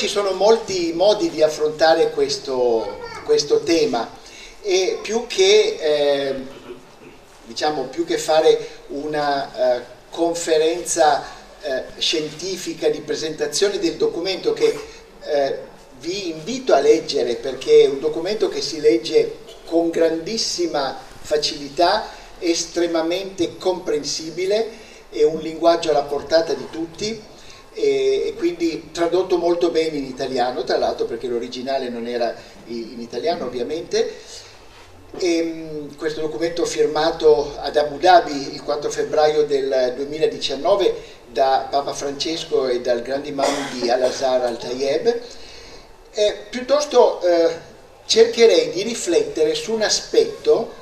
ci sono molti modi di affrontare questo tema e più che fare una conferenza scientifica di presentazione del documento, che vi invito a leggere perché è un documento che si legge con grandissima facilità, estremamente comprensibile, è un linguaggio alla portata di tutti e quindi tradotto molto bene in italiano, tra l'altro, perché l'originale non era in italiano ovviamente. E questo documento firmato ad Abu Dhabi il 4 febbraio del 2019 da Papa Francesco e dal grande imam di Al-Azhar Al-Tayeb. Piuttosto cercherei di riflettere su un aspetto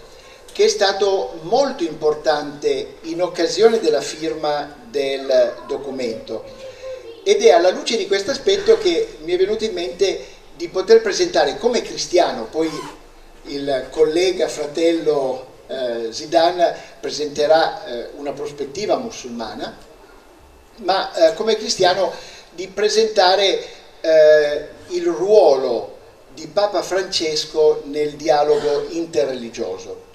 che è stato molto importante in occasione della firma del documento, ed è alla luce di questo aspetto che mi è venuto in mente di poter presentare come cristiano. Poi il collega fratello Zidan presenterà una prospettiva musulmana, ma come cristiano di presentare il ruolo di Papa Francesco nel dialogo interreligioso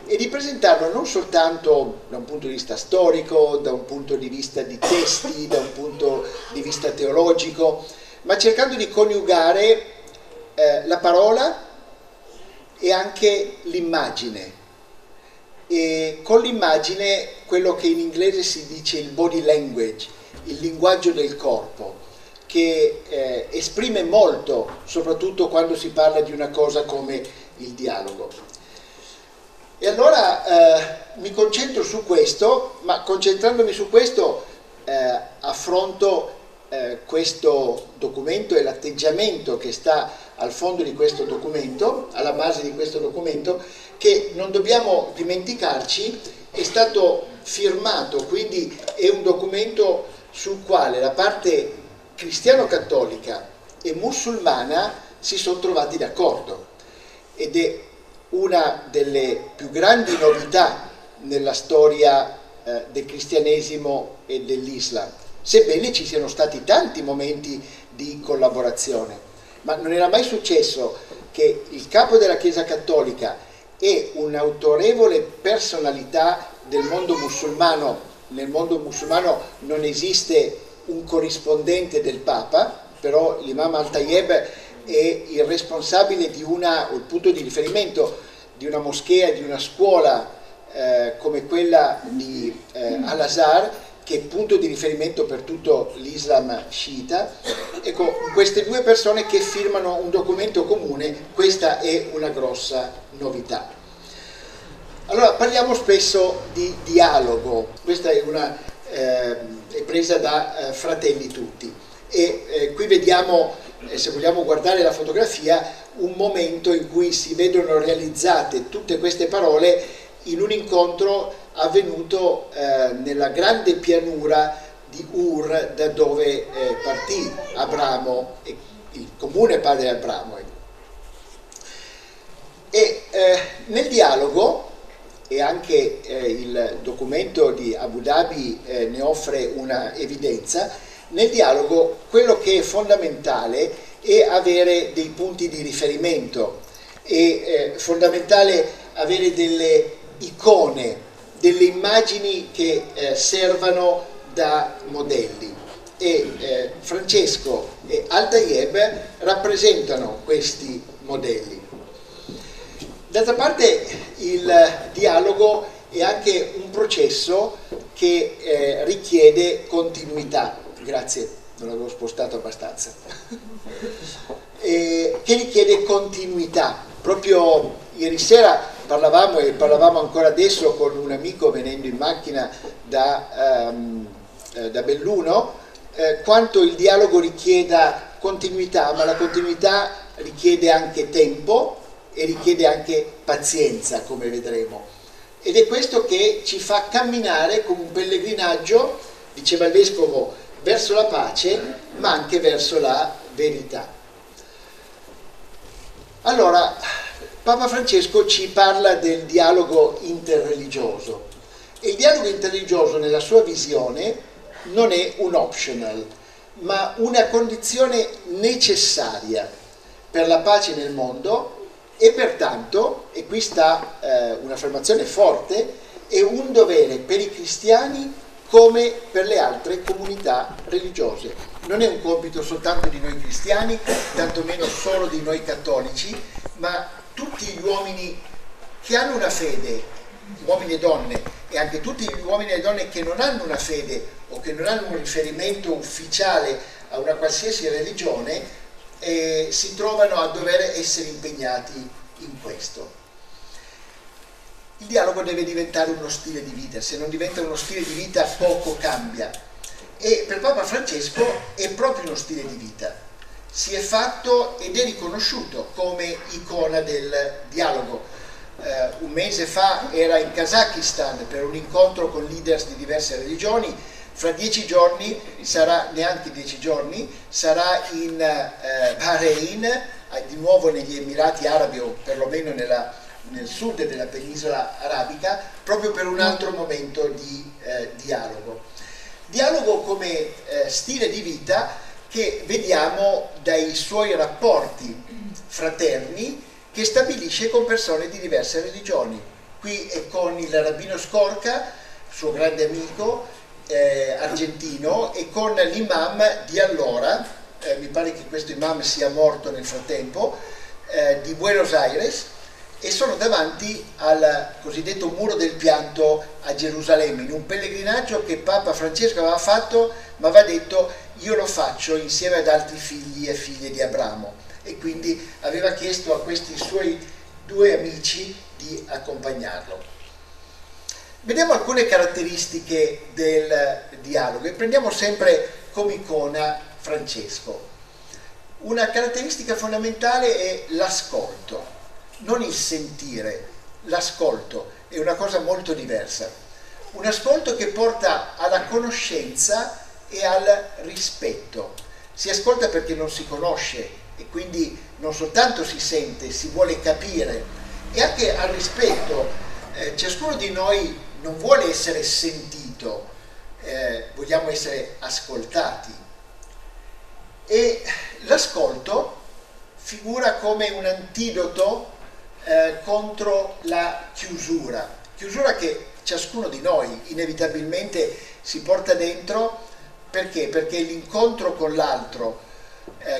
e di presentarlo non soltanto da un punto di vista storico, da un punto di vista di testi, da un punto di vista teologico, ma cercando di coniugare la parola e anche l'immagine, e con l'immagine quello che in inglese si dice il body language, il linguaggio del corpo, che esprime molto, soprattutto quando si parla di una cosa come il dialogo. E allora mi concentro su questo, ma concentrandomi su questo affronto questo documento e l'atteggiamento che sta al fondo di questo documento, alla base di questo documento, che non dobbiamo dimenticarci è stato firmato, quindi è un documento sul quale la parte cristiano-cattolica e musulmana si sono trovati d'accordo, ed è una delle più grandi novità nella storia del cristianesimo e dell'Islam, sebbene ci siano stati tanti momenti di collaborazione. Ma non era mai successo che il capo della Chiesa Cattolica e un'autorevole personalità del mondo musulmano, nel mondo musulmano non esiste un corrispondente del Papa, però l'imam Al-Tayeb è il responsabile di il punto di riferimento di una moschea, di una scuola come quella di Al-Azhar, che è punto di riferimento per tutto l'Islam sciita. Ecco, queste due persone che firmano un documento comune, questa è una grossa novità. Allora, parliamo spesso di dialogo, questa è presa da Fratelli Tutti, e qui vediamo, se vogliamo guardare la fotografia, un momento in cui si vedono realizzate tutte queste parole in un incontro avvenuto nella grande pianura di Ur, da dove partì Abramo, il comune padre Abramo. E nel dialogo, e anche il documento di Abu Dhabi ne offre una evidenza, nel dialogo quello che è fondamentale è avere dei punti di riferimento, è fondamentale avere delle icone, delle immagini che servano da modelli, e Francesco e Al-Tayeb rappresentano questi modelli. D'altra parte il dialogo è anche un processo che richiede continuità. Grazie, non l'avevo spostato abbastanza. Che richiede continuità. Proprio ieri sera parlavamo ancora adesso con un amico venendo in macchina da Belluno, quanto il dialogo richieda continuità, ma la continuità richiede anche tempo e richiede anche pazienza, come vedremo. Ed è questo che ci fa camminare come un pellegrinaggio, diceva il Vescovo, verso la pace, ma anche verso la verità. Allora, Papa Francesco ci parla del dialogo interreligioso, e il dialogo interreligioso nella sua visione non è un optional, ma una condizione necessaria per la pace nel mondo e pertanto, e qui sta un'affermazione forte, è un dovere per i cristiani come per le altre comunità religiose. Non è un compito soltanto di noi cristiani, tantomeno solo di noi cattolici, ma tutti gli uomini che hanno una fede, uomini e donne, e anche tutti gli uomini e donne che non hanno una fede o che non hanno un riferimento ufficiale a una qualsiasi religione, si trovano a dover essere impegnati in questo. Il dialogo deve diventare uno stile di vita, se non diventa uno stile di vita poco cambia, e per Papa Francesco è proprio uno stile di vita, si è fatto ed è riconosciuto come icona del dialogo. Un mese fa era in Kazakistan per un incontro con leaders di diverse religioni, fra 10 giorni, neanche 10 giorni, sarà in Bahrain, di nuovo negli Emirati Arabi o perlomeno nel sud della penisola arabica, proprio per un altro momento di dialogo. Dialogo come stile di vita che vediamo dai suoi rapporti fraterni che stabilisce con persone di diverse religioni. Qui è con il rabbino Skorka, suo grande amico argentino, e con l'imam di allora, mi pare che questo imam sia morto nel frattempo, di Buenos Aires, e sono davanti al cosiddetto muro del pianto a Gerusalemme, in un pellegrinaggio che Papa Francesco aveva fatto, ma aveva detto: io lo faccio insieme ad altri figli e figlie di Abramo, e quindi aveva chiesto a questi suoi 2 amici di accompagnarlo. Vediamo alcune caratteristiche del dialogo e prendiamo sempre come icona Francesco. Una caratteristica fondamentale è l'ascolto, non il sentire, l'ascolto è una cosa molto diversa. Un ascolto che porta alla conoscenza e al rispetto. Si ascolta perché non si conosce e quindi non soltanto si sente, si vuole capire, e anche al rispetto. Ciascuno di noi non vuole essere sentito, vogliamo essere ascoltati. E l'ascolto figura come un antidoto contro la chiusura che ciascuno di noi inevitabilmente si porta dentro. Perché? Perché l'incontro con l'altro,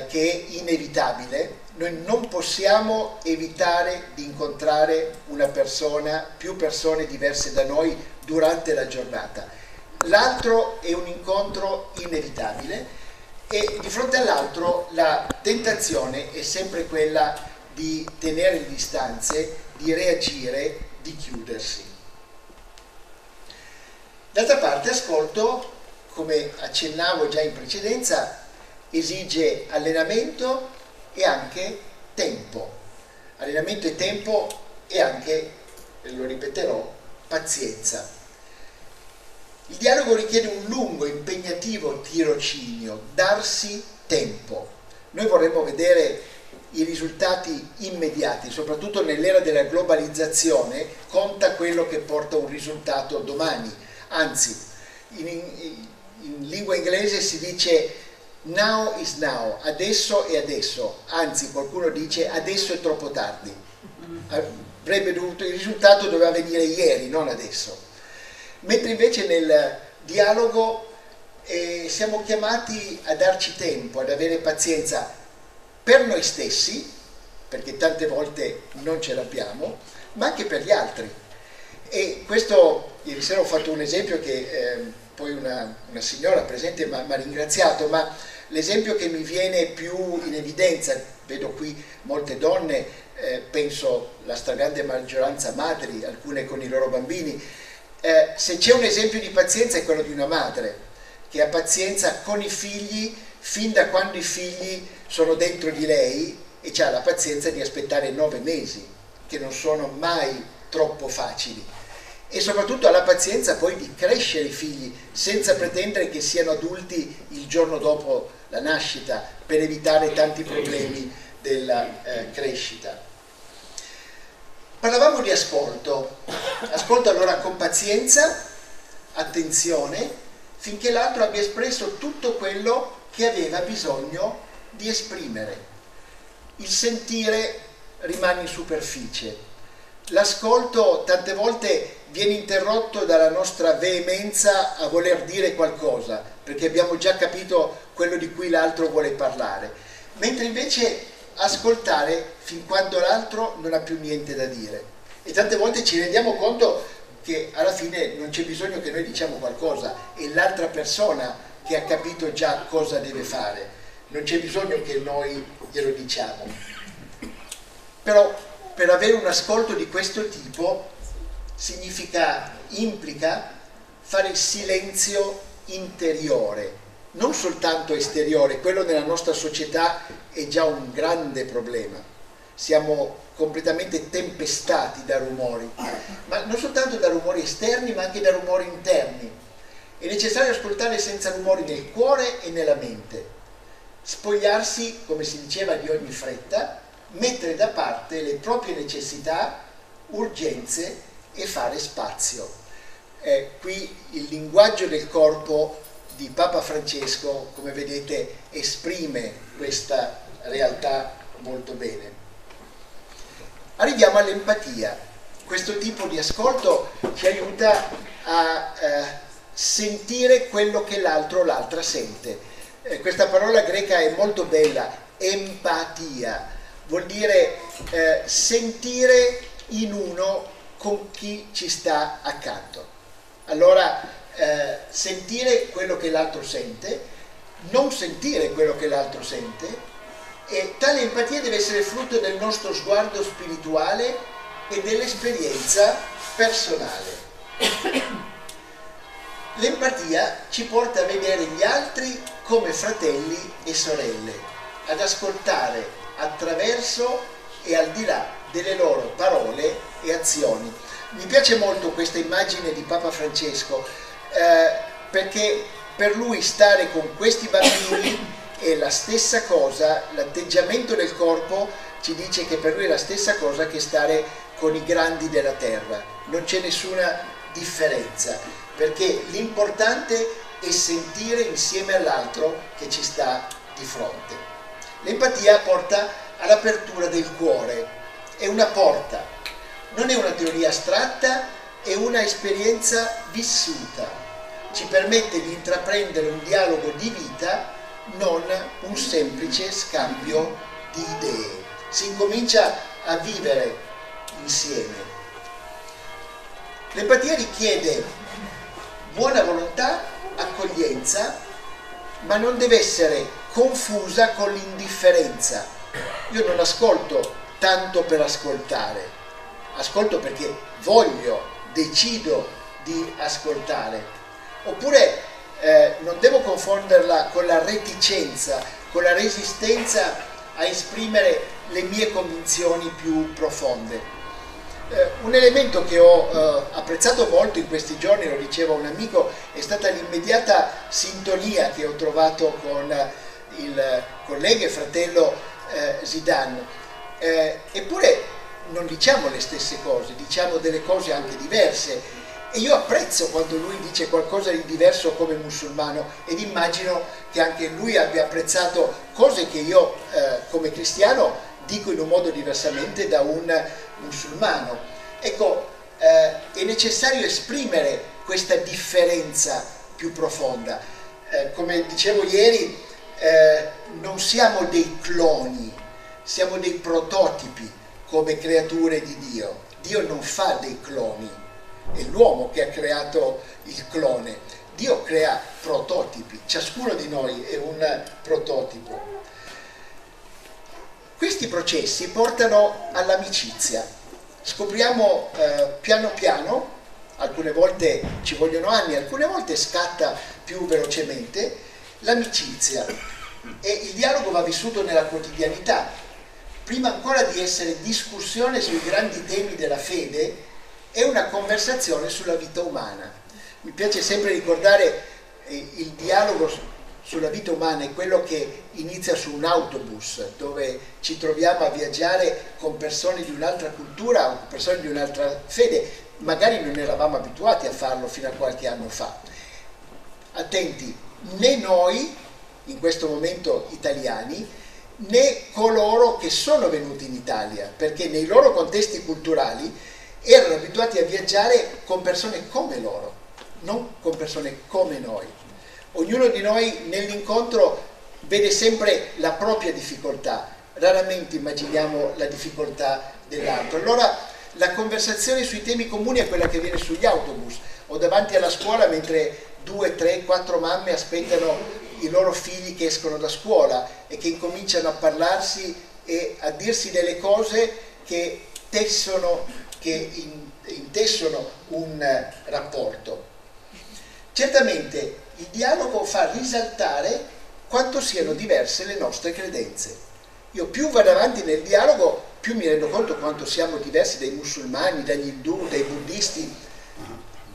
che è inevitabile, noi non possiamo evitare di incontrare una persona, più persone diverse da noi durante la giornata. L'altro è un incontro inevitabile e di fronte all'altro la tentazione è sempre quella di tenere le distanze, di reagire, di chiudersi. D'altra parte, ascolto, come accennavo già in precedenza, esige allenamento e anche tempo. Allenamento e tempo e anche, lo ripeterò, pazienza. Il dialogo richiede un lungo, impegnativo tirocinio, darsi tempo. Noi vorremmo vedere i risultati immediati, soprattutto nell'era della globalizzazione, conta quello che porta un risultato domani. Anzi, in lingua inglese si dice now is now, adesso è adesso, anzi qualcuno dice adesso è troppo tardi. Avrebbe dovuto, il risultato doveva venire ieri, non adesso. Mentre invece nel dialogo siamo chiamati a darci tempo, ad avere pazienza per noi stessi, perché tante volte non ce l'abbiamo, ma anche per gli altri. E questo, ieri sera ho fatto un esempio che poi una signora presente mi ha ringraziato, ma l'esempio che mi viene più in evidenza, vedo qui molte donne, penso la stragrande maggioranza madri, alcune con i loro bambini, se c'è un esempio di pazienza è quello di una madre che ha pazienza con i figli fin da quando i figli sono dentro di lei e ha la pazienza di aspettare 9 mesi, che non sono mai troppo facili, e soprattutto ha la pazienza poi di crescere i figli senza pretendere che siano adulti il giorno dopo la nascita, per evitare tanti problemi della crescita. Parlavamo di ascolto allora con pazienza, attenzione, finché l'altro abbia espresso tutto quello che aveva bisogno di esprimere. Il sentire rimane in superficie. L'ascolto tante volte viene interrotto dalla nostra veemenza a voler dire qualcosa, perché abbiamo già capito quello di cui l'altro vuole parlare, mentre invece ascoltare fin quando l'altro non ha più niente da dire. E tante volte ci rendiamo conto che alla fine non c'è bisogno che noi diciamo qualcosa, è l'altra persona che ha capito già cosa deve fare, non c'è bisogno che noi glielo diciamo. Però per avere un ascolto di questo tipo implica fare silenzio interiore, non soltanto esteriore. Quello nella nostra società è già un grande problema. Siamo completamente tempestati da rumori, ma non soltanto da rumori esterni, ma anche da rumori interni. È necessario ascoltare senza rumori nel cuore e nella mente, spogliarsi, come si diceva, di ogni fretta, mettere da parte le proprie necessità, urgenze e fare spazio. Qui il linguaggio del corpo di Papa Francesco, come vedete, esprime questa realtà molto bene. Arriviamo all'empatia. Questo tipo di ascolto ci aiuta a sentire quello che l'altro o l'altra sente. Questa parola greca è molto bella, empatia. Vuol dire sentire in uno con chi ci sta accanto. Allora, sentire quello che l'altro sente, non sentire quello che l'altro sente, e tale empatia deve essere frutto del nostro sguardo spirituale e dell'esperienza personale. L'empatia ci porta a vedere gli altri come fratelli e sorelle, ad ascoltare attraverso e al di là delle loro parole e azioni. Mi piace molto questa immagine di Papa Francesco, perché per lui stare con questi bambini è la stessa cosa, l'atteggiamento del corpo ci dice che per lui è la stessa cosa che stare con i grandi della terra, non c'è nessuna differenza, perché l'importante è sentire insieme all'altro che ci sta di fronte. L'empatia porta all'apertura del cuore, è una porta, non è una teoria astratta, è una esperienza vissuta, ci permette di intraprendere un dialogo di vita, non un semplice scambio di idee. Si incomincia a vivere insieme. L'empatia richiede buona volontà, accoglienza, ma non deve essere confusa con l'indifferenza. Io non ascolto tanto per ascoltare, ascolto perché voglio, decido di ascoltare. Oppure non devo confonderla con la reticenza, con la resistenza a esprimere le mie convinzioni più profonde. Un elemento che ho apprezzato molto in questi giorni, lo diceva un amico, è stata l'immediata sintonia che ho trovato con il collega e fratello Zidane. Eppure non diciamo le stesse cose, diciamo delle cose anche diverse. E io apprezzo quando lui dice qualcosa di diverso come musulmano, ed immagino che anche lui abbia apprezzato cose che io come cristiano dico in un modo diversamente da un musulmano. Ecco, è necessario esprimere questa differenza più profonda. Come dicevo ieri, non siamo dei cloni, siamo dei prototipi come creature di Dio. Dio non fa dei cloni. È l'uomo che ha creato il clone. Dio crea prototipi, ciascuno di noi è un prototipo. Questi processi portano all'amicizia. Scopriamo piano piano, alcune volte ci vogliono anni, alcune volte scatta più velocemente, l'amicizia. E il dialogo va vissuto nella quotidianità. Prima ancora di essere discussione sui grandi temi della fede, è una conversazione sulla vita umana. Mi piace sempre ricordare il dialogo sulla vita umana è quello che inizia su un autobus, dove ci troviamo a viaggiare con persone di un'altra cultura o persone di un'altra fede. Magari non eravamo abituati a farlo fino a qualche anno fa. Attenti, né noi in questo momento italiani, né coloro che sono venuti in Italia, perché nei loro contesti culturali erano abituati a viaggiare con persone come loro, non con persone come noi. Ognuno di noi nell'incontro vede sempre la propria difficoltà, raramente immaginiamo la difficoltà dell'altro. Allora la conversazione sui temi comuni è quella che viene sugli autobus o davanti alla scuola mentre 2, 3, 4 mamme aspettano i loro figli che escono da scuola e che incominciano a parlarsi e a dirsi delle cose che intessono un rapporto. Certamente il dialogo fa risaltare quanto siano diverse le nostre credenze. Io più vado avanti nel dialogo, più mi rendo conto quanto siamo diversi dai musulmani, dagli indù, dai buddisti.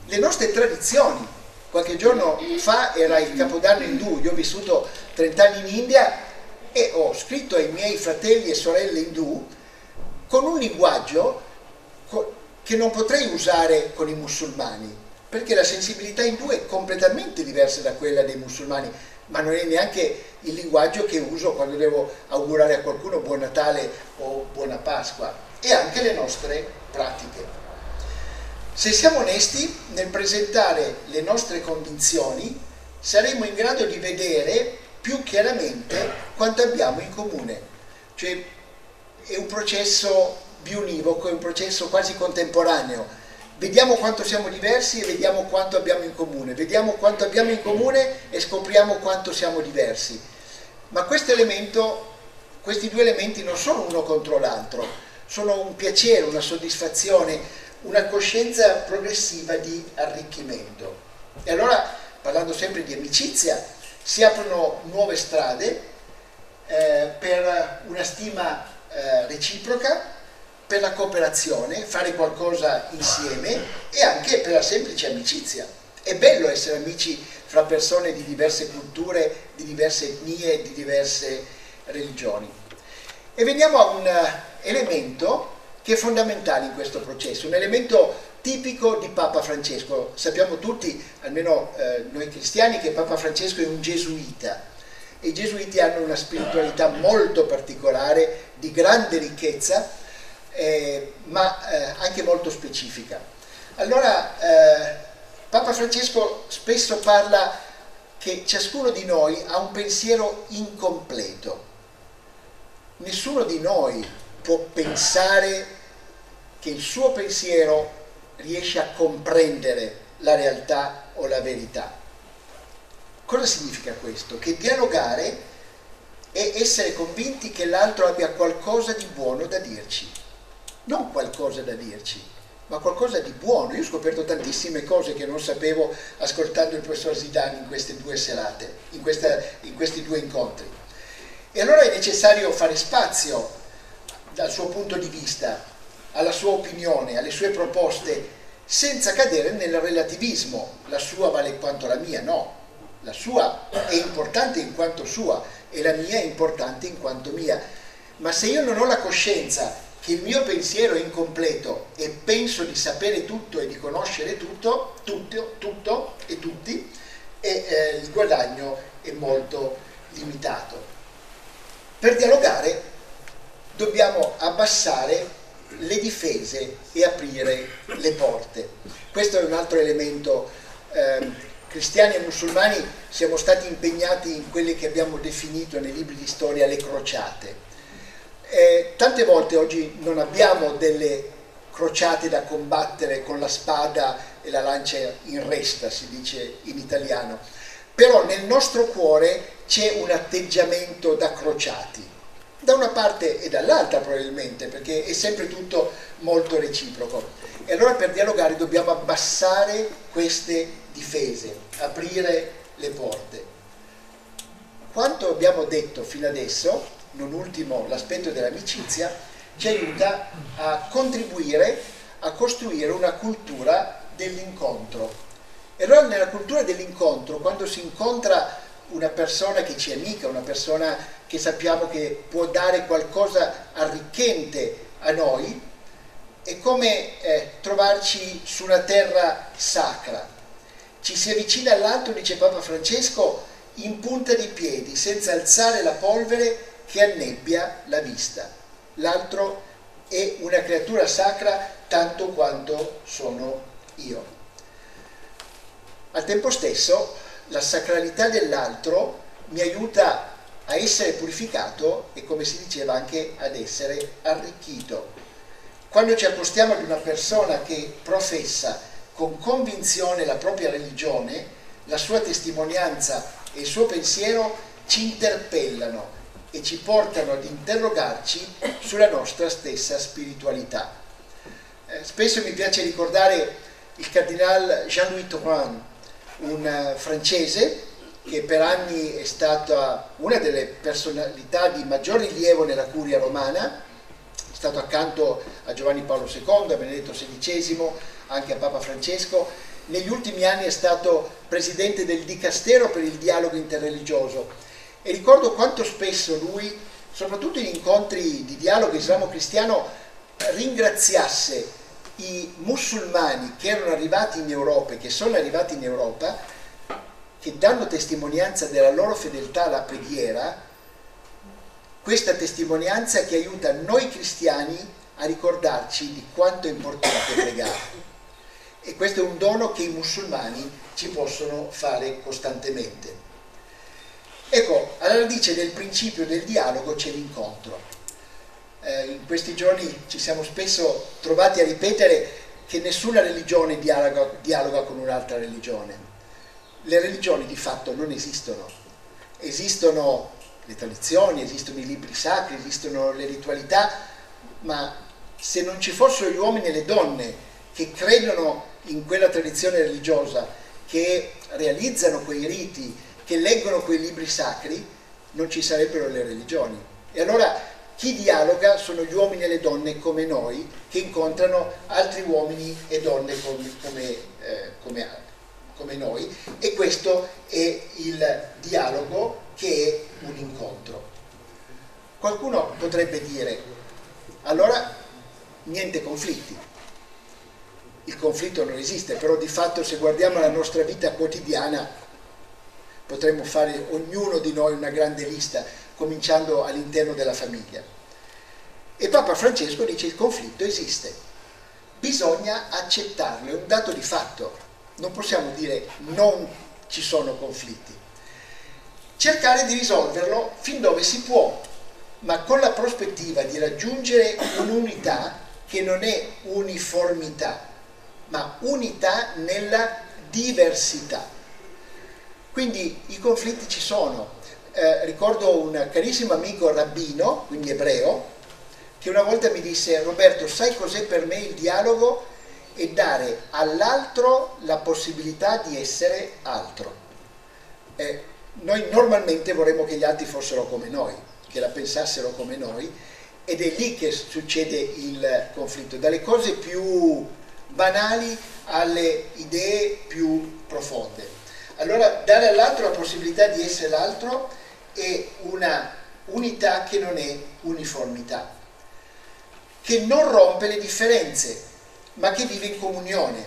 Le nostre tradizioni. Qualche giorno fa era il Capodanno indù, io ho vissuto 30 anni in India e ho scritto ai miei fratelli e sorelle indù con un linguaggio che non potrei usare con i musulmani, perché la sensibilità indù è completamente diversa da quella dei musulmani, ma non è neanche il linguaggio che uso quando devo augurare a qualcuno buon Natale o buona Pasqua, e anche le nostre pratiche. Se siamo onesti nel presentare le nostre convinzioni, saremo in grado di vedere più chiaramente quanto abbiamo in comune. Cioè è un processo biunivoco, è un processo quasi contemporaneo. Vediamo quanto siamo diversi e vediamo quanto abbiamo in comune. Vediamo quanto abbiamo in comune e scopriamo quanto siamo diversi. Ma questi due elementi non sono uno contro l'altro, sono un piacere, una soddisfazione, una coscienza progressiva di arricchimento. E allora, parlando sempre di amicizia, si aprono nuove strade per una stima reciproca, per la cooperazione, fare qualcosa insieme e anche per la semplice amicizia. È bello essere amici fra persone di diverse culture, di diverse etnie, di diverse religioni. E veniamo a un elemento che è fondamentale in questo processo, un elemento tipico di Papa Francesco. Sappiamo tutti, almeno noi cristiani, che Papa Francesco è un gesuita e i gesuiti hanno una spiritualità molto particolare, di grande ricchezza, ma anche molto specifica. Allora Papa Francesco spesso parla che ciascuno di noi ha un pensiero incompleto. Nessuno di noi può pensare che il suo pensiero riesce a comprendere la realtà o la verità. Cosa significa questo? Che dialogare è essere convinti che l'altro abbia qualcosa di buono da dirci. Non qualcosa da dirci, ma qualcosa di buono. Io ho scoperto tantissime cose che non sapevo ascoltando il professor Zidane in queste 2 serate, in questi 2 incontri. E allora è necessario fare spazio dal suo punto di vista, alla sua opinione, alle sue proposte, senza cadere nel relativismo. La sua vale quanto la mia, no. La sua è importante in quanto sua e la mia è importante in quanto mia. Ma se io non ho la coscienza che il mio pensiero è incompleto e penso di sapere tutto e di conoscere tutto e tutti, il guadagno è molto limitato. Per dialogare dobbiamo abbassare le difese e aprire le porte. Questo è un altro elemento. Cristiani e musulmani siamo stati impegnati in quelle che abbiamo definito nei libri di storia le crociate. Tante volte oggi non abbiamo delle crociate da combattere con la spada e la lancia in resta, si dice in italiano, però nel nostro cuore c'è un atteggiamento da crociati, da una parte e dall'altra probabilmente, perché è sempre tutto molto reciproco. E allora per dialogare dobbiamo abbassare queste difese, aprire le porte. Quanto abbiamo detto fino adesso, non ultimo l'aspetto dell'amicizia, ci aiuta a contribuire a costruire una cultura dell'incontro. E allora nella cultura dell'incontro, quando si incontra una persona che ci è amica, una persona che sappiamo che può dare qualcosa arricchente a noi, è come trovarci su una terra sacra. Ci si avvicina all'altro, dice Papa Francesco, in punta di piedi, senza alzare la polvere che annebbia la vista. L'altro è una creatura sacra tanto quanto sono io. Al tempo stesso, la sacralità dell'altro mi aiuta a essere purificato e, come si diceva, anche ad essere arricchito. Quando ci accostiamo ad una persona che professa con convinzione la propria religione, la sua testimonianza e il suo pensiero ci interpellano e ci portano ad interrogarci sulla nostra stessa spiritualità. Spesso mi piace ricordare il cardinale Jean-Louis Taurin, un francese che per anni è stata una delle personalità di maggior rilievo nella curia romana, è stato accanto a Giovanni Paolo II, a Benedetto XVI, anche a Papa Francesco. Negli ultimi anni è stato presidente del Dicastero per il dialogo interreligioso e ricordo quanto spesso lui, soprattutto in incontri di dialogo islamo-cristiano, ringraziasse i musulmani che erano arrivati in Europa e che sono arrivati in Europa, che danno testimonianza della loro fedeltà alla preghiera, questa testimonianza che aiuta noi cristiani a ricordarci di quanto è importante pregare. E questo è un dono che i musulmani ci possono fare costantemente. Ecco, alla radice del principio del dialogo c'è l'incontro. In questi giorni ci siamo spesso trovati a ripetere che nessuna religione dialoga con un'altra religione. Le religioni di fatto non esistono. Esistono le tradizioni, esistono i libri sacri, esistono le ritualità, ma se non ci fossero gli uomini e le donne che credono in quella tradizione religiosa, che realizzano quei riti, che leggono quei libri sacri, non ci sarebbero le religioni. E allora chi dialoga sono gli uomini e le donne come noi, che incontrano altri uomini e donne come noi, e questo è il dialogo, che è un incontro. Qualcuno potrebbe dire, allora niente conflitti. Il conflitto non esiste, però di fatto se guardiamo la nostra vita quotidiana potremmo fare ognuno di noi una grande lista, cominciando all'interno della famiglia. E Papa Francesco dice il conflitto esiste, bisogna accettarlo, è un dato di fatto, non possiamo dire non ci sono conflitti. Cercare di risolverlo fin dove si può, ma con la prospettiva di raggiungere un'unità che non è uniformità, ma unità nella diversità. Quindi i conflitti ci sono. Ricordo un carissimo amico rabbino, quindi ebreo, che una volta mi disse: Roberto, sai cos'è per me il dialogo? È dare all'altro la possibilità di essere altro. Noi normalmente vorremmo che gli altri fossero come noi, che la pensassero come noi, ed è lì che succede il conflitto, dalle cose più banali alle idee più profonde. Allora dare all'altro la possibilità di essere l'altro è una unità che non è uniformità, che non rompe le differenze, ma che vive in comunione,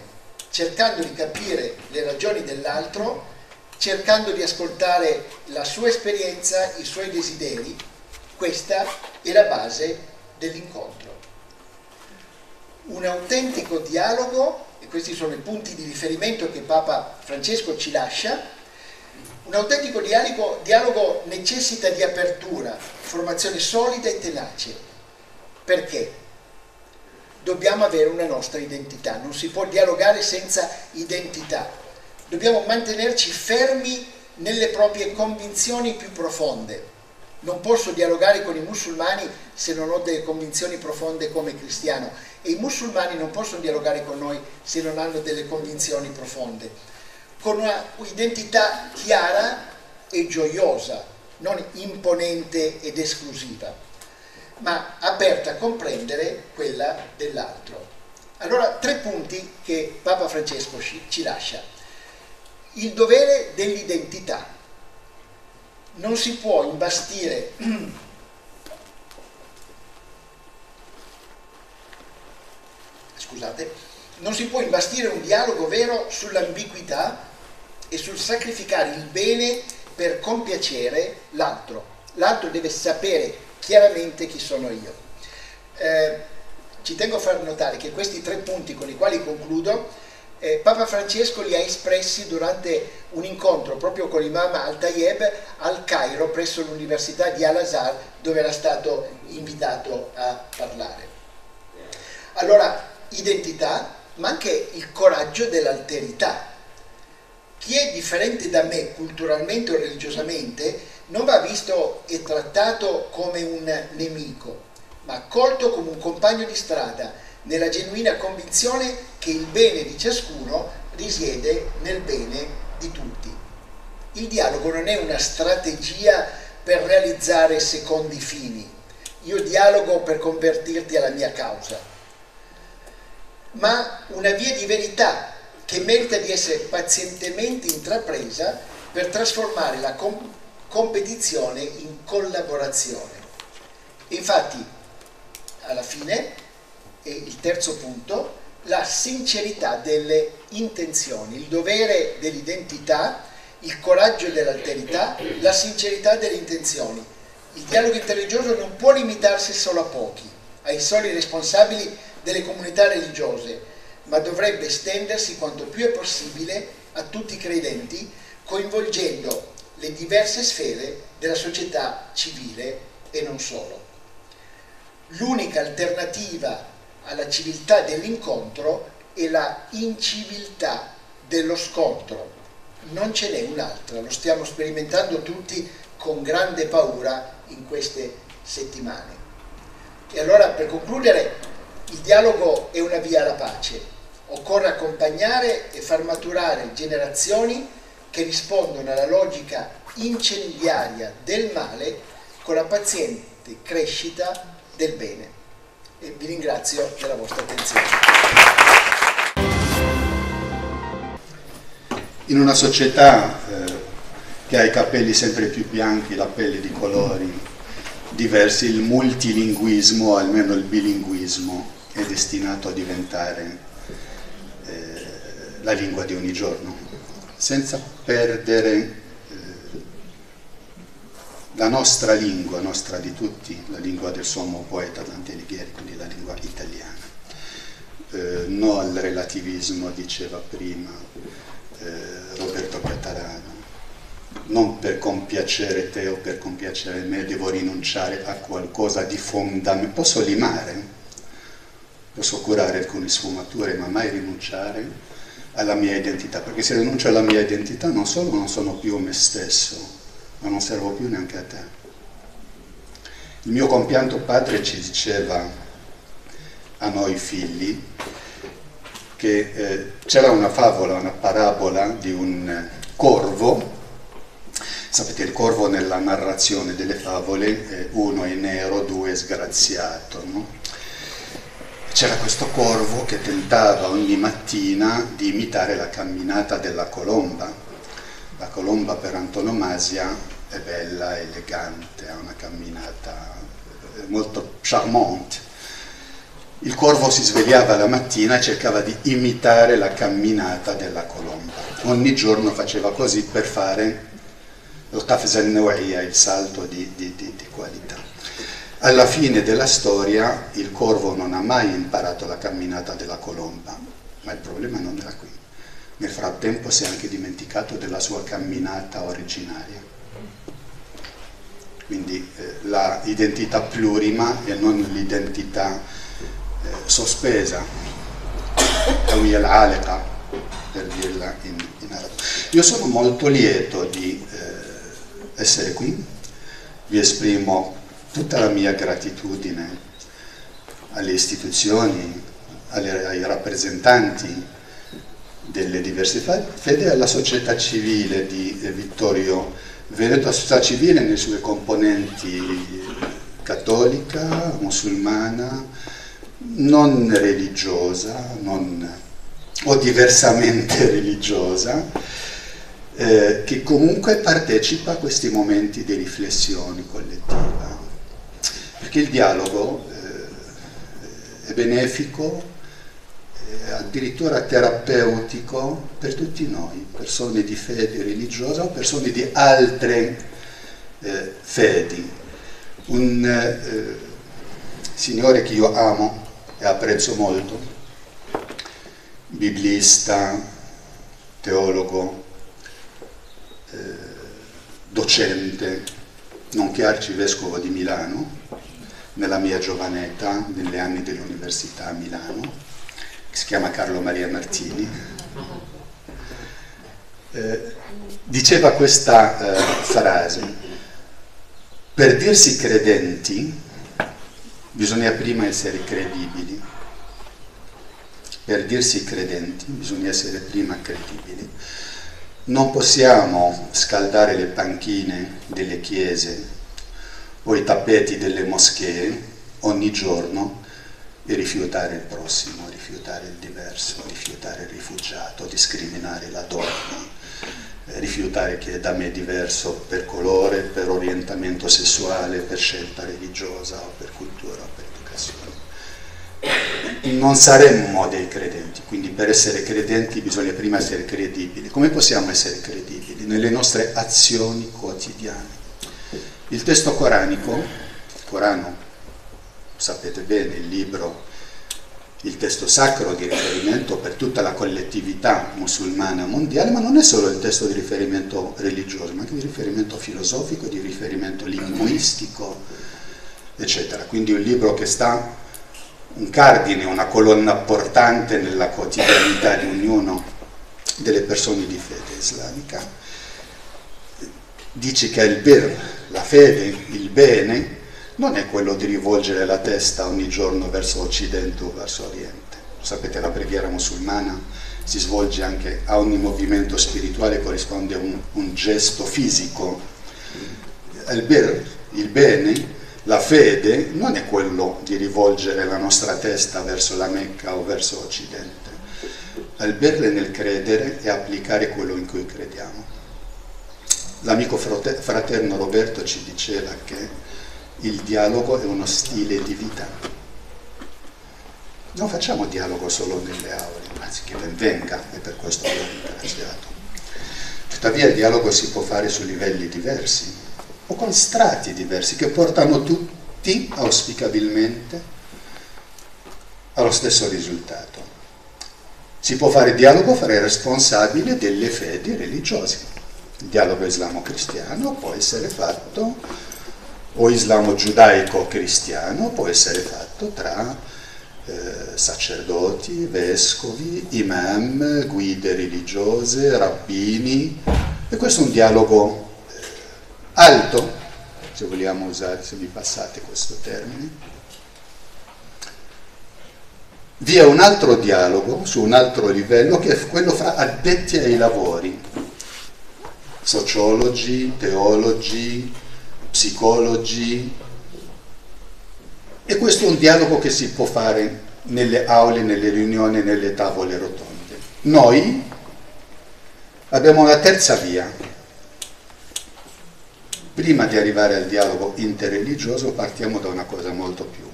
cercando di capire le ragioni dell'altro, cercando di ascoltare la sua esperienza, i suoi desideri. Questa è la base dell'incontro. Un autentico dialogo, e questi sono i punti di riferimento che Papa Francesco ci lascia, un autentico dialogo necessita di apertura, formazione solida e tenace. Perché? Dobbiamo avere una nostra identità, non si può dialogare senza identità. Dobbiamo mantenerci fermi nelle proprie convinzioni più profonde. Non posso dialogare con i musulmani se non ho delle convinzioni profonde come cristiano, e i musulmani non possono dialogare con noi se non hanno delle convinzioni profonde. Con una identità chiara e gioiosa, non imponente ed esclusiva, ma aperta a comprendere quella dell'altro. Allora, 3 punti che Papa Francesco ci lascia. Il dovere dell'identità. Non si può imbastire non si può imbastire un dialogo vero sull'ambiguità e sul sacrificare il bene per compiacere l'altro. L'altro deve sapere chiaramente chi sono io. Ci tengo a far notare che questi 3 punti con i quali concludo, Papa Francesco li ha espressi durante un incontro proprio con l'imam Al-Tayeb al Cairo presso l'Università di Al-Azhar, dove era stato invitato a parlare. Allora, identità, ma anche il coraggio dell'alterità. Chi è differente da me culturalmente o religiosamente non va visto e trattato come un nemico, ma accolto come un compagno di strada, nella genuina convinzione che il bene di ciascuno risiede nel bene di tutti. Il dialogo non è una strategia per realizzare secondi fini. Io dialogo per convertirti alla mia causa, ma una via di verità che merita di essere pazientemente intrapresa per trasformare la competizione in collaborazione. Infatti, alla fine, e il terzo punto, la sincerità delle intenzioni, il dovere dell'identità, il coraggio dell'alterità, la sincerità delle intenzioni. Il dialogo interreligioso non può limitarsi solo a pochi, ai soli responsabili delle comunità religiose, ma dovrebbe estendersi quanto più è possibile a tutti i credenti, coinvolgendo le diverse sfere della società civile e non solo. L'unica alternativa alla civiltà dell'incontro è la inciviltà dello scontro. Non ce n'è un'altra, lo stiamo sperimentando tutti con grande paura in queste settimane. E allora, per concludere, il dialogo è una via alla pace. Occorre accompagnare e far maturare generazioni che rispondono alla logica incendiaria del male con la paziente crescita del bene. E vi ringrazio della vostra attenzione. In una società che ha i capelli sempre più bianchi, la pelle di colori diversi, il multilinguismo, almeno il bilinguismo, è destinato a diventare la lingua di ogni giorno, senza perdere la nostra lingua di tutti, la lingua del sommo poeta Dante Alighieri, quindi la lingua italiana. No al relativismo, diceva prima Roberto Cattarano. Non per compiacere te o per compiacere me devo rinunciare a qualcosa di fondamentale. Posso limare, posso curare alcune sfumature, ma mai rinunciare alla mia identità, perché se rinuncio alla mia identità non solo non sono più me stesso, ma non servo più neanche a te. Il mio compianto padre ci diceva a noi figli che c'era una favola, una parabola di un corvo. Sapete, il corvo nella narrazione delle favole, uno è nero, due è sgraziato, no? C'era questo corvo che tentava ogni mattina di imitare la camminata della colomba. La colomba per antonomasia è bella, elegante, ha una camminata molto charmante. Il corvo si svegliava la mattina e cercava di imitare la camminata della colomba. Ogni giorno faceva così per fare il qafz al-naw'iyya, il salto di qualità. Alla fine della storia il corvo non ha mai imparato la camminata della colomba, ma il problema non era qui. Nel frattempo si è anche dimenticato della sua camminata originaria. Quindi la identità plurima e non l'identità sospesa, hawiyya al-aliqa, per dirla in arabo. Io sono molto lieto di essere qui, vi esprimo tutta la mia gratitudine alle istituzioni, ai rappresentanti delle diverse fedi e alla società civile di Vittorio Veneto, la società civile nelle sue componenti cattolica, musulmana, non religiosa, o diversamente religiosa, che comunque partecipa a questi momenti di riflessione collettiva, perché il dialogo è benefico, addirittura terapeutico per tutti noi, persone di fede religiosa o persone di altre fedi. Un signore che io amo e apprezzo molto, biblista, teologo, docente, nonché arcivescovo di Milano, nella mia giovane età, negli anni dell'università a Milano, che si chiama Carlo Maria Martini, diceva questa frase: per dirsi credenti bisogna prima essere credibili. Per dirsi credenti bisogna essere prima credibili. Non possiamo scaldare le panchine delle chiese o i tappeti delle moschee ogni giorno e rifiutare il prossimo, rifiutare il diverso, rifiutare il rifugiato, discriminare la donna, rifiutare che da me è diverso per colore, per orientamento sessuale, per scelta religiosa o per cultura o per educazione. Non saremmo dei credenti, quindi per essere credenti bisogna prima essere credibili. Come possiamo essere credibili? Nelle nostre azioni quotidiane. Il testo coranico, il Corano, sapete bene, il libro, il testo sacro di riferimento per tutta la collettività musulmana mondiale, ma non è solo il testo di riferimento religioso, ma anche di riferimento filosofico, di riferimento linguistico, eccetera. Quindi un libro che sta un cardine, una colonna portante nella quotidianità di ognuno delle persone di fede islamica. Dice che il bir, la fede, il bene, non è quello di rivolgere la testa ogni giorno verso occidente o verso oriente. Sapete, la preghiera musulmana si svolge anche a ogni movimento spirituale, corrisponde a un gesto fisico. Il bir, il bene, la fede non è quello di rivolgere la nostra testa verso la Mecca o verso occidente. Il bir è nel credere e applicare quello in cui crediamo. L'amico fraterno Roberto ci diceva che il dialogo è uno stile di vita. Non facciamo dialogo solo nelle aule, anzi che ben venga, e per questo l'ho ringraziato. Tuttavia il dialogo si può fare su livelli diversi o con strati diversi che portano tutti, auspicabilmente, allo stesso risultato. Si può fare dialogo fra i responsabili delle fedi religiose. Il dialogo islamo-cristiano può essere fatto, o islamo-giudaico-cristiano può essere fatto tra sacerdoti, vescovi, imam, guide religiose, rabbini, e questo è un dialogo alto, se vogliamo usare, se mi passate questo termine. Vi è un altro dialogo su un altro livello, che è quello fra addetti ai lavori, sociologi, teologi, psicologi, e questo è un dialogo che si può fare nelle aule, nelle riunioni, nelle tavole rotonde. Noi abbiamo una terza via. Prima di arrivare al dialogo interreligioso partiamo da una cosa molto più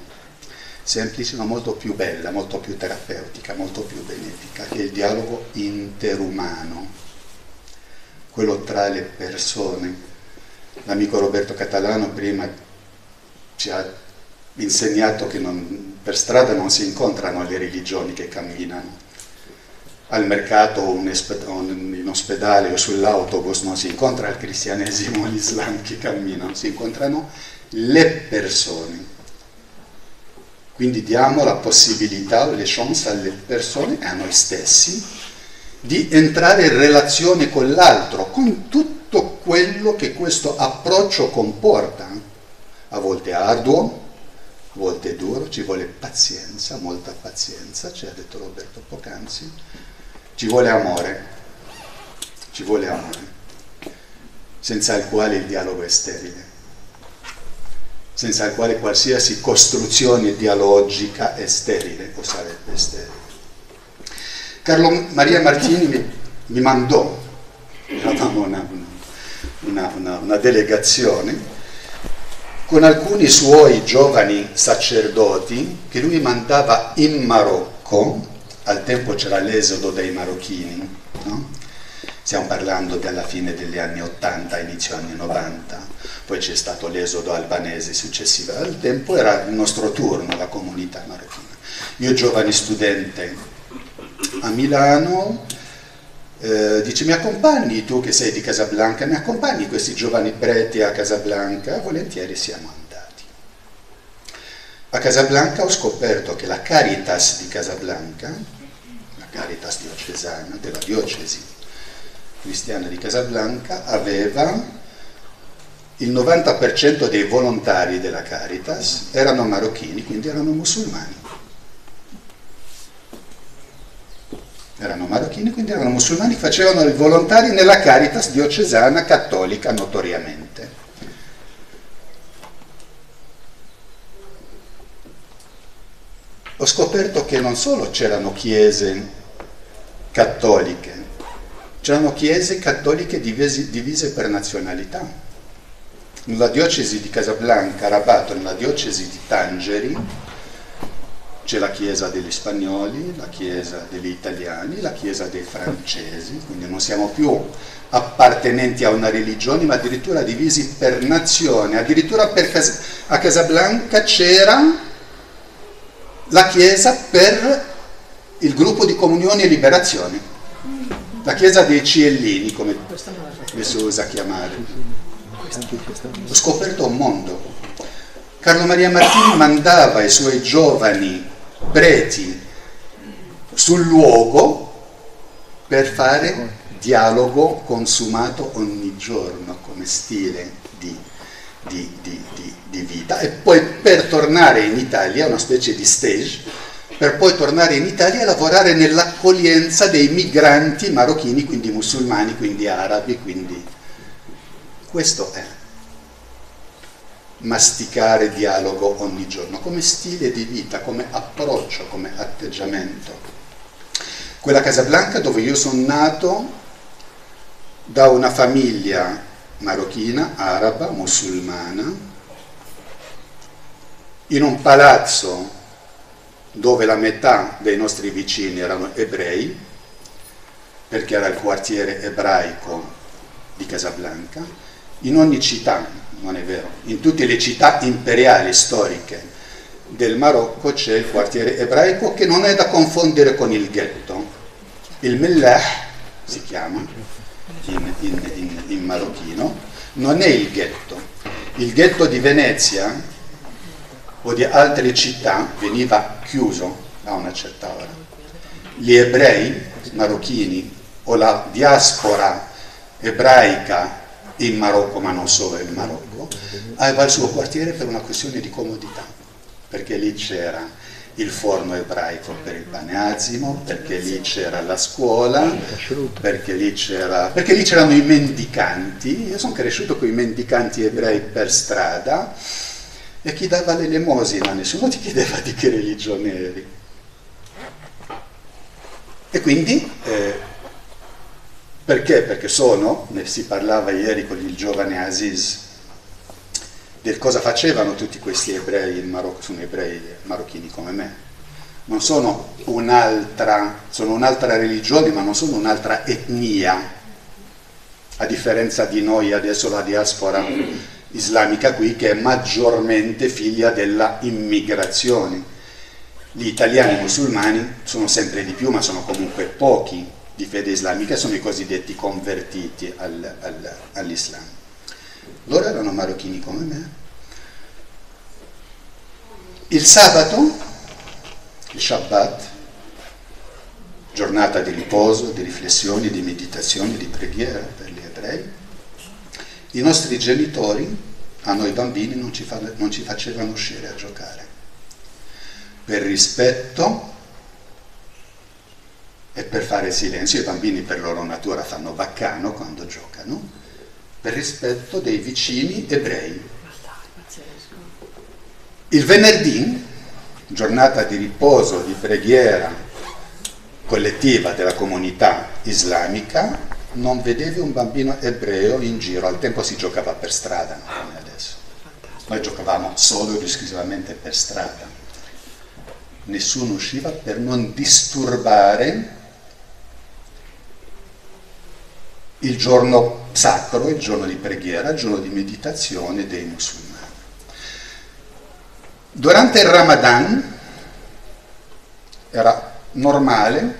semplice, ma molto più bella, molto più terapeutica, molto più benefica, che è il dialogo interumano, quello tra le persone. L'amico Roberto Catalano prima ci ha insegnato che per strada non si incontrano le religioni che camminano. Al mercato o in ospedale o sull'autobus non si incontra il cristianesimo o l'Islam che camminano, si incontrano le persone. Quindi diamo la possibilità o le chance alle persone e a noi stessi di entrare in relazione con l'altro, con tutto quello che questo approccio comporta. A volte arduo, a volte duro, ci vuole pazienza, molta pazienza, ci ha detto Roberto poc'anzi, ci vuole amore, senza il quale il dialogo è sterile, senza il quale qualsiasi costruzione dialogica è sterile o sarebbe sterile. Carlo Maria Martini mi mandò, avevamo una delegazione con alcuni suoi giovani sacerdoti che lui mandava in Marocco al tempo c'era l'esodo dei marocchini, no? Stiamo parlando della fine degli anni 80, inizio anni 90, poi c'è stato l'esodo albanese successivo, al tempo era il nostro turno, la comunità marocchina. Io giovane studente a Milano, dice: mi accompagni, tu che sei di Casablanca, mi accompagni questi giovani preti a Casablanca? Volentieri siamo andati. A Casablanca ho scoperto che la Caritas di Casablanca, la Caritas diocesana della diocesi cristiana di Casablanca, aveva il 90% dei volontari della Caritas erano marocchini, quindi erano musulmani. Erano marocchini, quindi erano musulmani, facevano i volontari nella Caritas diocesana cattolica notoriamente. Ho scoperto che non solo c'erano chiese cattoliche, c'erano chiese cattoliche divise per nazionalità. Nella diocesi di Casablanca, Rabat, nella diocesi di Tangeri, c'è la chiesa degli spagnoli, la chiesa degli italiani, la chiesa dei francesi, quindi non siamo più appartenenti a una religione, ma addirittura divisi per nazione. Addirittura a Casablanca c'era la chiesa per il gruppo di comunione e liberazione, la chiesa dei Ciellini, come si usa chiamare. Ho scoperto un mondo. Carlo Maria Martini mandava i suoi giovani preti sul luogo per fare dialogo consumato ogni giorno come stile di vita, e poi per tornare in Italia, una specie di stage, per poi tornare in Italia e lavorare nell'accoglienza dei migranti marocchini, quindi musulmani, quindi arabi, quindi questo è masticare dialogo ogni giorno, come stile di vita, come approccio, come atteggiamento. Quella Casablanca dove io sono nato, da una famiglia marocchina, araba, musulmana, in un palazzo dove la metà dei nostri vicini erano ebrei, perché era il quartiere ebraico di Casablanca. In ogni città, non è vero, in tutte le città imperiali storiche del Marocco c'è il quartiere ebraico, che non è da confondere con il ghetto. Il Mellah si chiama in marocchino, non è il ghetto. Il ghetto di Venezia o di altre città veniva chiuso a una certa ora. Gli ebrei marocchini o la diaspora ebraica in Marocco, ma non solo in Marocco, aveva il suo quartiere per una questione di comodità, perché lì c'era il forno ebraico per il pane azimo, perché lì c'era la scuola, perché lì c'erano i mendicanti. Io sono cresciuto con i mendicanti ebrei per strada, e chi dava l'elemosina? Nessuno ti chiedeva di che religione eri. E quindi perché? Perché ne si parlava ieri con il giovane Aziz, del cosa facevano tutti questi ebrei in Marocco. Sono ebrei marocchini come me, non sono sono un'altra religione, ma non sono un'altra etnia, a differenza di noi adesso, la diaspora islamica qui, che è maggiormente figlia della immigrazione. Gli italiani musulmani sono sempre di più, ma sono comunque pochi di fede islamica, sono i cosiddetti convertiti all'Islam. Loro erano marocchini come me. Il sabato, il Shabbat, giornata di riposo, di riflessioni, di meditazione, di preghiera per gli ebrei, i nostri genitori a noi bambini non ci facevano uscire a giocare, per rispetto e per fare silenzio. I bambini per loro natura fanno baccano quando giocano, per rispetto dei vicini ebrei. Il venerdì, giornata di riposo, di preghiera collettiva della comunità islamica, non vedevi un bambino ebreo in giro. Al tempo si giocava per strada, non come adesso. Noi giocavamo solo ed esclusivamente per strada. nessuno usciva per non disturbare il giorno sacro, il giorno di preghiera, il giorno di meditazione dei musulmani. Durante il Ramadan era normale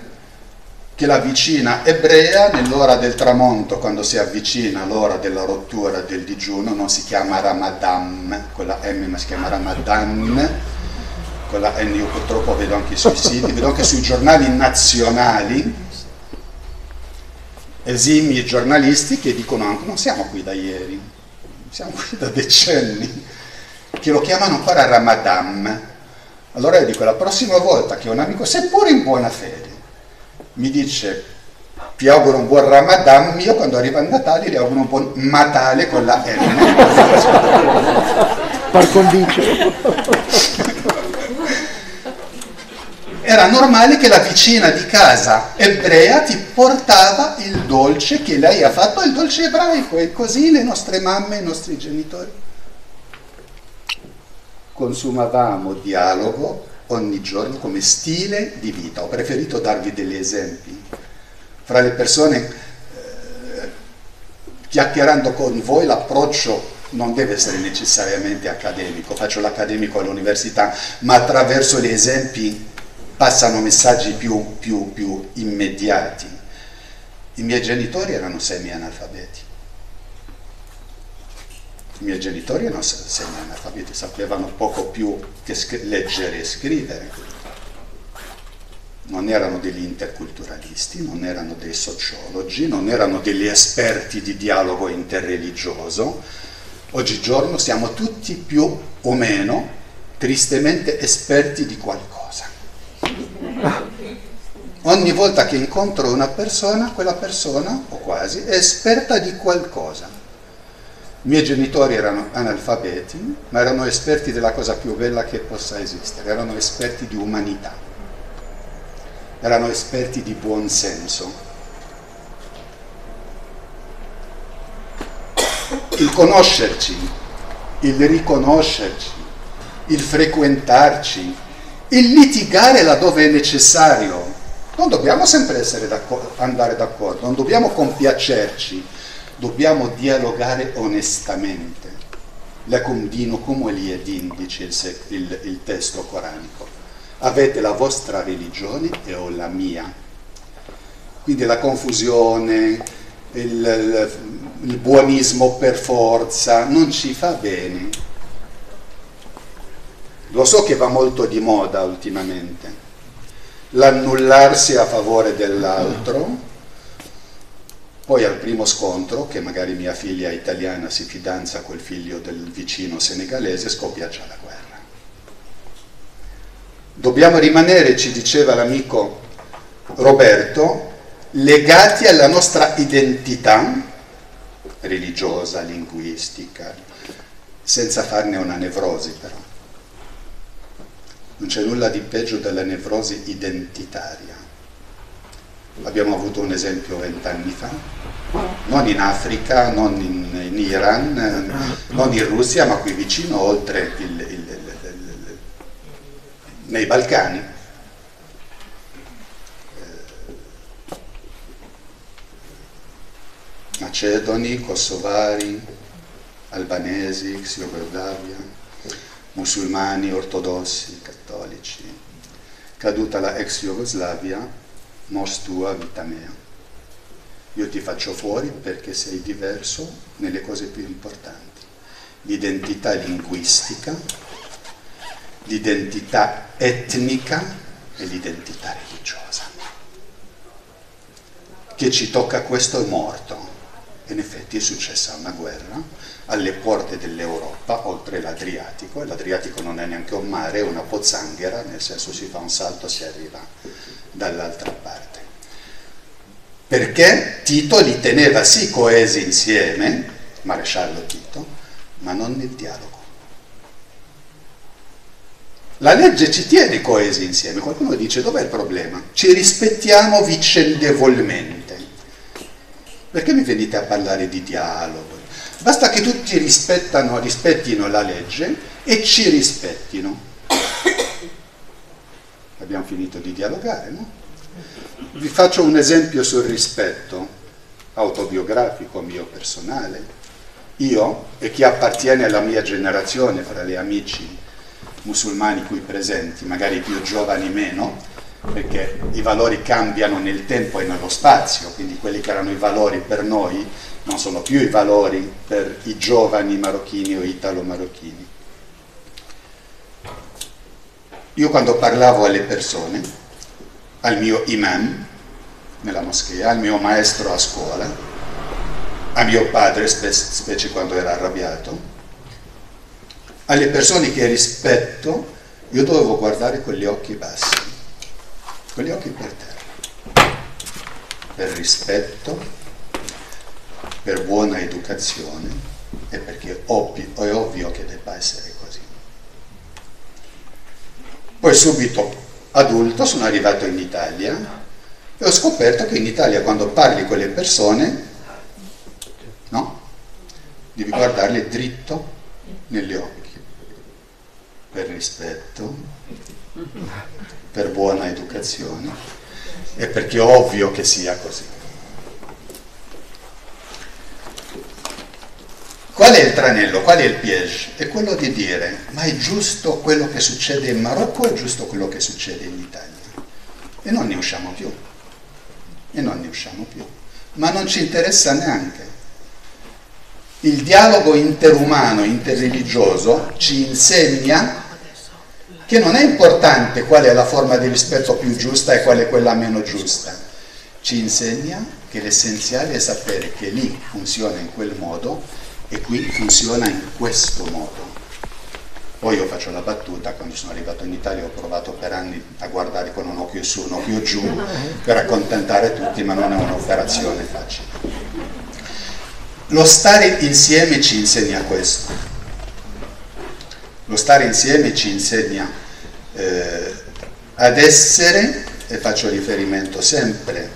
che la vicina ebrea nell'ora del tramonto, quando si avvicina l'ora della rottura del digiuno, non si chiama Ramadan con la M, ma si chiama Ramadan con la N. Io purtroppo vedo anche sui siti, vedo anche sui giornali nazionali esimi giornalisti che dicono anche non siamo qui da ieri, siamo qui da decenni, che lo chiamano ancora Ramadan. Allora io dico, la prossima volta che un amico, seppur in buona fede, mi dice ti auguro un buon Ramadan, io quando arriva il Natale gli auguro un buon Matale con la M. Par condicio. Era normale che la vicina di casa ebrea ti portava il dolce che lei ha fatto, il dolce ebraico, e così le nostre mamme e i nostri genitori. Consumavamo dialogo ogni giorno come stile di vita. Ho preferito darvi degli esempi. Fra le persone, chiacchierando con voi, l'approccio non deve essere necessariamente accademico. Faccio l'accademico all'università, ma attraverso gli esempi passano messaggi più immediati. I miei genitori erano semi-analfabeti. I miei genitori erano semi-analfabeti, sapevano poco più che leggere e scrivere. Non erano degli interculturalisti, non erano dei sociologi, non erano degli esperti di dialogo interreligioso. Oggigiorno siamo tutti più o meno, tristemente, esperti di qualcosa. Ogni volta che incontro una persona, quella persona, o quasi, è esperta di qualcosa. I miei genitori erano analfabeti, ma erano esperti della cosa più bella che possa esistere, erano esperti di umanità, erano esperti di buon senso. Il conoscerci, il riconoscerci, il frequentarci, il litigare laddove è necessario. Non dobbiamo sempre andare d'accordo, non dobbiamo compiacerci, dobbiamo dialogare onestamente. Lakum dinukum waliya din, dice il testo coranico. Avete la vostra religione e ho la mia. Quindi la confusione, il buonismo per forza non ci fa bene. Lo so che va molto di moda ultimamente, l'annullarsi a favore dell'altro, poi al primo scontro, che magari mia figlia italiana si fidanza col figlio del vicino senegalese, scoppia già la guerra. Dobbiamo rimanere, ci diceva l'amico Roberto, legati alla nostra identità religiosa, linguistica, senza farne una nevrosi però. Non c'è nulla di peggio della nevrosi identitaria. Abbiamo avuto un esempio 20 anni fa, non in Africa, non in Iran, non in Russia, ma qui vicino, oltre nei Balcani. Macedoni, kosovari, albanesi, ex Jugoslavia, musulmani, ortodossi, cattolici. Caduta la ex Jugoslavia, mors tua, vita mea. Io ti faccio fuori perché sei diverso nelle cose più importanti. L'identità linguistica, l'identità etnica e l'identità religiosa. Che ci tocca questo è morto. In effetti è successa una guerra alle porte dell'Europa, oltre l'Adriatico, e l'Adriatico non è neanche un mare, è una pozzanghera, nel senso si fa un salto, si arriva dall'altra parte. Perché Tito li teneva sì coesi insieme, maresciallo Tito, ma non nel dialogo. La legge ci tiene coesi insieme. Qualcuno dice dov'è il problema? Ci rispettiamo vicendevolmente. Perché mi venite a parlare di dialogo? Basta che tutti rispettino la legge e ci rispettino. abbiamo finito di dialogare, no? Vi faccio un esempio sul rispetto autobiografico mio personale. Io e chi appartiene alla mia generazione, fra gli amici musulmani qui presenti, magari più giovani meno, perché i valori cambiano nel tempo e nello spazio, quindi quelli che erano i valori per noi non sono più i valori per i giovani marocchini o italo-marocchini. Io quando parlavo alle persone, al mio imam nella moschea, al mio maestro a scuola, a mio padre, specie quando era arrabbiato, alle persone che rispetto, io dovevo guardare con gli occhi bassi, con gli occhi per terra, per rispetto, per buona educazione e perché è ovvio che debba essere così. Poi subito adulto sono arrivato in Italia e ho scoperto che in Italia quando parli con le persone, no, devi guardarle dritto negli occhi, per rispetto, per buona educazione e perché è ovvio che sia così. Qual è il tranello? Qual è il piège? È quello di dire, ma è giusto quello che succede in Marocco o è giusto quello che succede in Italia? E non ne usciamo più. Ma non ci interessa neanche. Il dialogo interumano, interreligioso, ci insegna che non è importante qual è la forma di rispetto più giusta e qual è quella meno giusta. Ci insegna che l'essenziale è sapere che lì funziona in quel modo e qui funziona in questo modo. Poi io faccio la battuta, quando sono arrivato in Italia ho provato per anni a guardare con un occhio su, un occhio giù, per accontentare tutti, ma non è un'operazione facile. Lo stare insieme ci insegna questo. Lo stare insieme ci insegna ad essere, e faccio riferimento sempre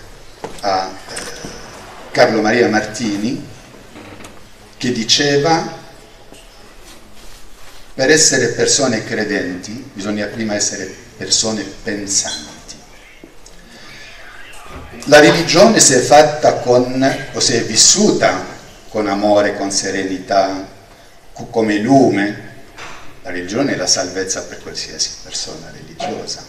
a Carlo Maria Martini, che diceva: per essere persone credenti bisogna prima essere persone pensanti. La religione se è fatta o se è vissuta con amore, con serenità, come lume, la religione è la salvezza per qualsiasi persona religiosa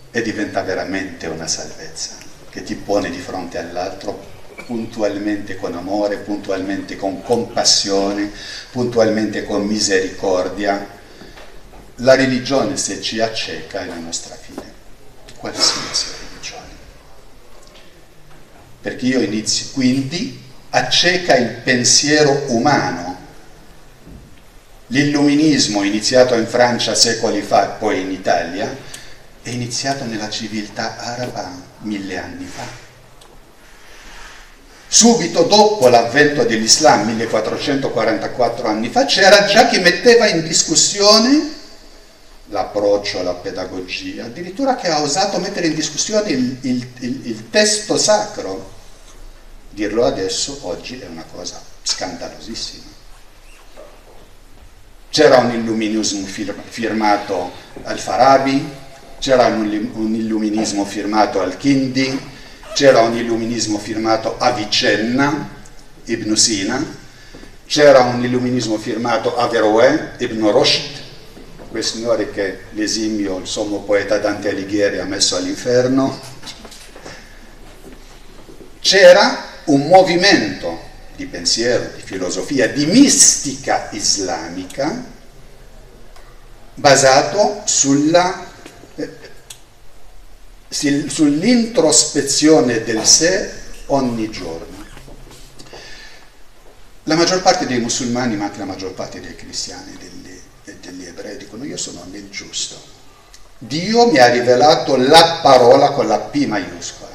e diventa veramente una salvezza che ti pone di fronte all'altro puntualmente con amore, puntualmente con compassione, puntualmente con misericordia. La religione, se ci acceca, è la nostra fine, qualsiasi religione. Perché io inizio, quindi acceca il pensiero umano. L'illuminismo, iniziato in Francia secoli fa e poi in Italia, è iniziato nella civiltà araba 1000 anni fa. Subito dopo l'avvento dell'Islam, 1444 anni fa, c'era già chi metteva in discussione l'approccio alla pedagogia, addirittura che ha osato mettere in discussione il testo sacro. Dirlo adesso, oggi, è una cosa scandalosissima. C'era un illuminismo firmato al-Farabi, c'era un illuminismo firmato al-Kindi, c'era un illuminismo firmato a Vicenna, Ibn Sina, c'era un illuminismo firmato a Averroès, Ibn Rushd, quel signore che l'esimio, il sommo poeta Dante Alighieri ha messo all'inferno. C'era un movimento di pensiero, di filosofia, di mistica islamica basato sull'introspezione del sé ogni giorno. La maggior parte dei musulmani, ma anche la maggior parte dei cristiani e degli ebrei dicono: io sono nel giusto. Dio mi ha rivelato la parola con la P maiuscola.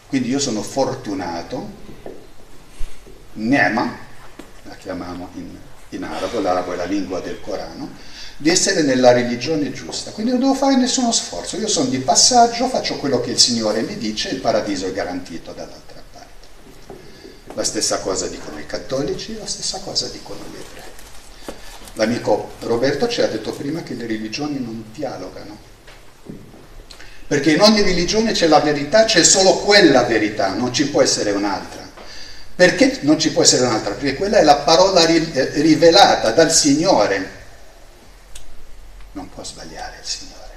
Quindi io sono fortunato, Neema, la chiamiamo in arabo, l'arabo è la lingua del Corano, di essere nella religione giusta. Quindi non devo fare nessuno sforzo, io sono di passaggio, faccio quello che il Signore mi dice, il paradiso è garantito dall'altra parte. La stessa cosa dicono i cattolici, la stessa cosa dicono gli ebrei. L'amico Roberto ci ha detto prima che le religioni non dialogano, perché in ogni religione c'è la verità, c'è solo quella verità, non ci può essere un'altra. Perché non ci può essere un'altra? Perché quella è la parola rivelata dal Signore. Non può sbagliare il Signore.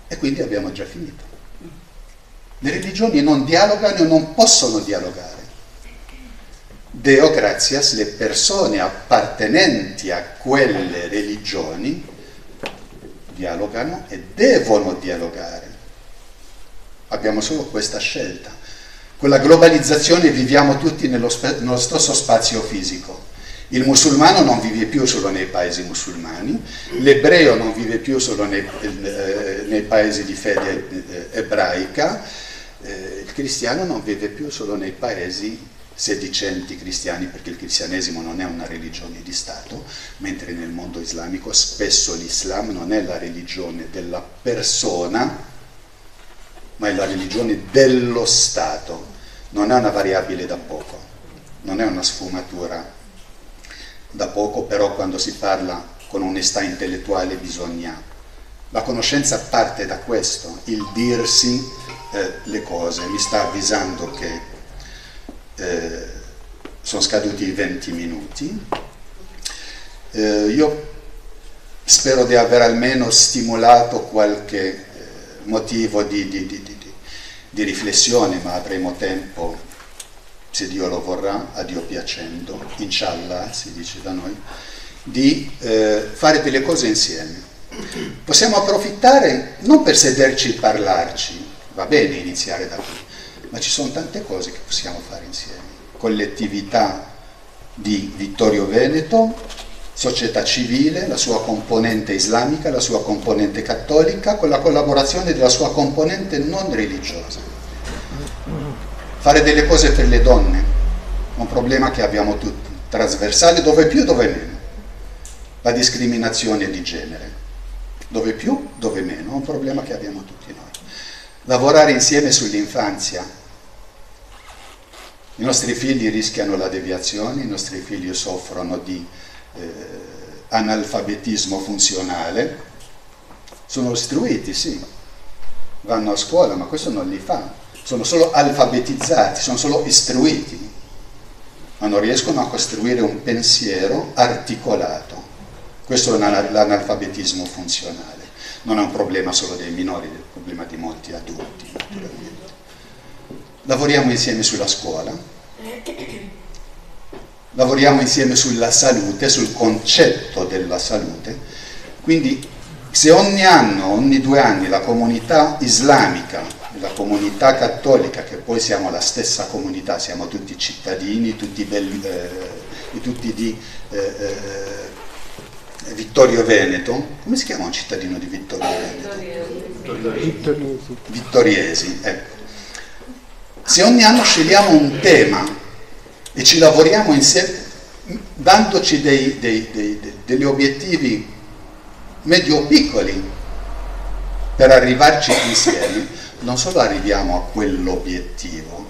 E quindi abbiamo già finito. Le religioni non dialogano e non possono dialogare. Deo gratias, le persone appartenenti a quelle religioni dialogano e devono dialogare. Abbiamo solo questa scelta. Con la globalizzazione viviamo tutti nello stesso spazio fisico. Il musulmano non vive più solo nei paesi musulmani, l'ebreo non vive più solo nei paesi di fede ebraica, il cristiano non vive più solo nei paesi sedicenti cristiani, perché il cristianesimo non è una religione di Stato, mentre nel mondo islamico spesso l'Islam non è la religione della persona, ma è la religione dello Stato. Non è una variabile da poco, non è una sfumatura da poco, però quando si parla con onestà intellettuale bisogna... La conoscenza parte da questo, il dirsi le cose. Mi sta avvisando che sono scaduti i 20 minuti. Io spero di aver almeno stimolato qualche motivo di riflessione, ma avremo tempo, se Dio lo vorrà, a Dio piacendo, inshallah si dice da noi, di fare delle cose insieme. Possiamo approfittare non per sederci e parlarci, va bene iniziare da qui, ma ci sono tante cose che possiamo fare insieme. Collettività di Vittorio Veneto, società civile, la sua componente islamica, la sua componente cattolica, con la collaborazione della sua componente non religiosa. Fare delle cose per le donne, un problema che abbiamo tutti, trasversale, dove più, dove meno. La discriminazione di genere, dove più, dove meno, un problema che abbiamo tutti noi. Lavorare insieme sull'infanzia. I nostri figli rischiano la deviazione, i nostri figli soffrono di analfabetismo funzionale, sono istruiti, sì, vanno a scuola, ma questo non li fa, sono solo alfabetizzati, sono solo istruiti, ma non riescono a costruire un pensiero articolato. Questo è l'analfabetismo funzionale. Non è un problema solo dei minori, è un problema di molti adulti, naturalmente. Lavoriamo insieme sulla scuola, lavoriamo insieme sulla salute, sul concetto della salute. Quindi se ogni anno, ogni 2 anni, la comunità islamica e la comunità cattolica, che poi siamo la stessa comunità, siamo tutti cittadini, tutti belli, tutti di Vittorio Veneto, come si chiama un cittadino di Vittorio Veneto? Vittoriesi, ecco. Se ogni anno scegliamo un tema e ci lavoriamo insieme, dandoci degli obiettivi medio-piccoli per arrivarci insieme, non solo arriviamo a quell'obiettivo,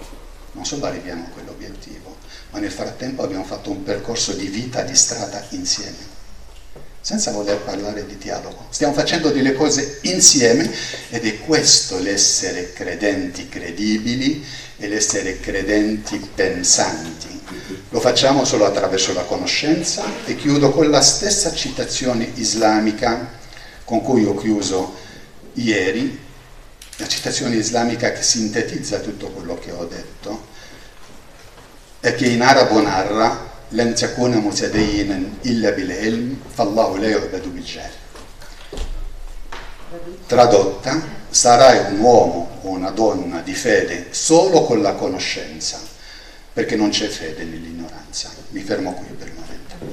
ma nel frattempo abbiamo fatto un percorso di vita, di strada insieme, senza voler parlare di dialogo. Stiamo facendo delle cose insieme ed è questo l'essere credenti credibili e l'essere credenti pensanti. Lo facciamo solo attraverso la conoscenza, e chiudo con la stessa citazione islamica con cui ho chiuso ieri, la citazione islamica che sintetizza tutto quello che ho detto, e che in arabo narra: لن تكون متدينا إلا بالعلم فالله لا يعبد بالجهل. Tradotta: sarai un uomo o una donna di fede solo con la conoscenza, perché non c'è fede nell'ignoranza. Mi fermo qui per il momento.